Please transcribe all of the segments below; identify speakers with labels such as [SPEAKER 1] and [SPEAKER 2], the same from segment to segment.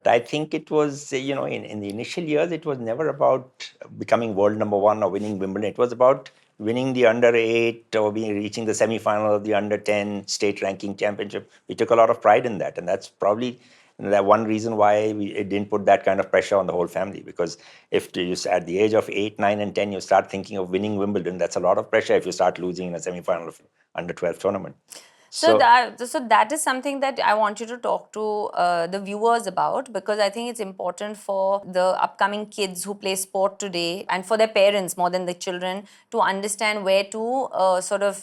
[SPEAKER 1] I think it was, in the initial years, it was never about becoming world number one or winning Wimbledon. It was about winning the under 8 or reaching the semi-final of the under 10 state ranking championship. We took a lot of pride in that. And that's probably that one reason why it didn't put that kind of pressure on the whole family. Because if you, at the age of 8, 9, and 10, you start thinking of winning Wimbledon, that's a lot of pressure if you start losing in a semi-final of under 12 tournament.
[SPEAKER 2] So that is something that I want you to talk to the viewers about, because I think it's important for the upcoming kids who play sport today and for their parents more than the children to understand where to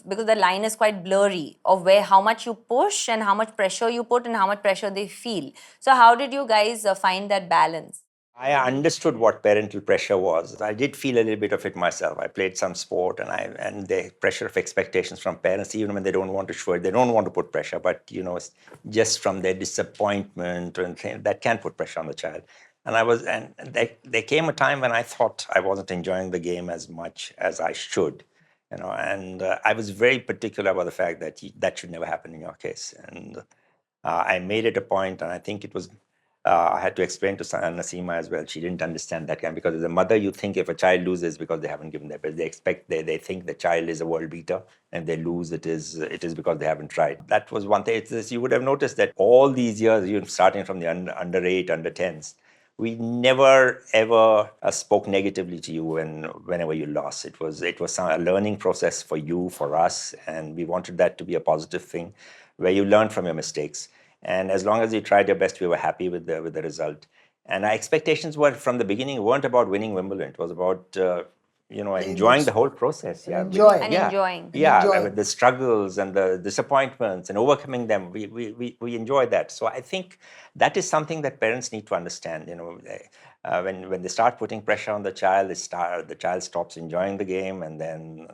[SPEAKER 2] because the line is quite blurry of where how much you push and how much pressure you put and how much pressure they feel. So how did you guys find that balance?
[SPEAKER 1] I understood what parental pressure was. I did feel a little bit of it myself. I played some sport, and the pressure of expectations from parents, even when they don't want to show it, they don't want to put pressure, but just from their disappointment and that can put pressure on the child. And there came a time when I thought I wasn't enjoying the game as much as I should, and I was very particular about the fact that that should never happen in your case. And I made it a point, and I think it was. I had to explain to Nasima as well. She didn't understand that kind, because as a mother, you think if a child loses because they haven't given their best, they think the child is a world beater, and they lose it is because they haven't tried. That was one thing. You would have noticed that all these years, starting from the under 8, under 10s, we never ever spoke negatively to you whenever you lost. It was a learning process for you, for us, and we wanted that to be a positive thing, where you learn from your mistakes. And as long as you tried your best, we were happy with the result. And our expectations were from the beginning weren't about winning Wimbledon. It was about enjoying the whole process.
[SPEAKER 3] Yeah, enjoying.
[SPEAKER 2] And enjoying.
[SPEAKER 1] Yeah, enjoying. The struggles and the disappointments and overcoming them. We enjoy that. So I think that is something that parents need to understand. When they start putting pressure on the child, the child stops enjoying the game, and then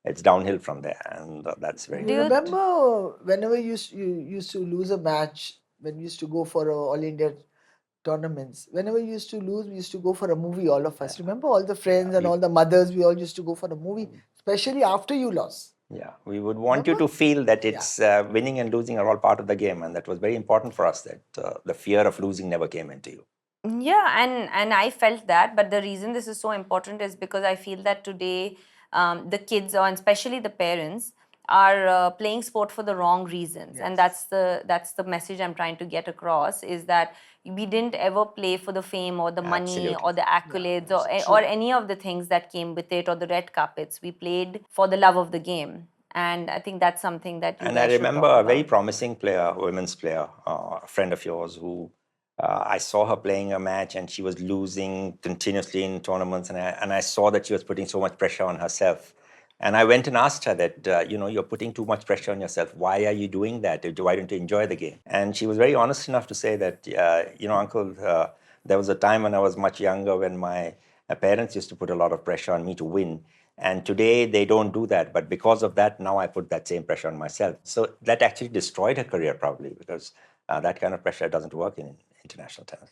[SPEAKER 1] it's downhill from there, and that's very.
[SPEAKER 3] Do you remember whenever you used to lose a match, when we used to go for All India tournaments, whenever we used to lose, we used to go for a movie, all of us. Remember all the friends and all the mothers, we all used to go for a movie, especially after you lost.
[SPEAKER 1] Yeah, we would want you to feel that it's winning and losing are all part of the game, and that was very important for us, that the fear of losing never came into you.
[SPEAKER 2] Yeah, and I felt that, but the reason this is so important is because I feel that today the kids, and especially the parents, are playing sport for the wrong reasons. And that's the message I'm trying to get across, is that we didn't ever play for the fame or the money or the accolades or any of the things that came with it, or the red carpets. We played for the love of the game. And I think that's something that you
[SPEAKER 1] And
[SPEAKER 2] guys
[SPEAKER 1] I
[SPEAKER 2] should
[SPEAKER 1] remember
[SPEAKER 2] talk
[SPEAKER 1] a very
[SPEAKER 2] about.
[SPEAKER 1] promising player, women's player, a friend of yours, who I saw her playing a match, and she was losing continuously in tournaments, and I saw that she was putting so much pressure on herself. And I went and asked her that, you're putting too much pressure on yourself. Why are you doing that? Why don't you enjoy the game? And she was very honest enough to say that, Uncle, there was a time when I was much younger when my parents used to put a lot of pressure on me to win. And today they don't do that. But because of that, now I put that same pressure on myself. So that actually destroyed her career, probably, because that kind of pressure doesn't work in international tennis.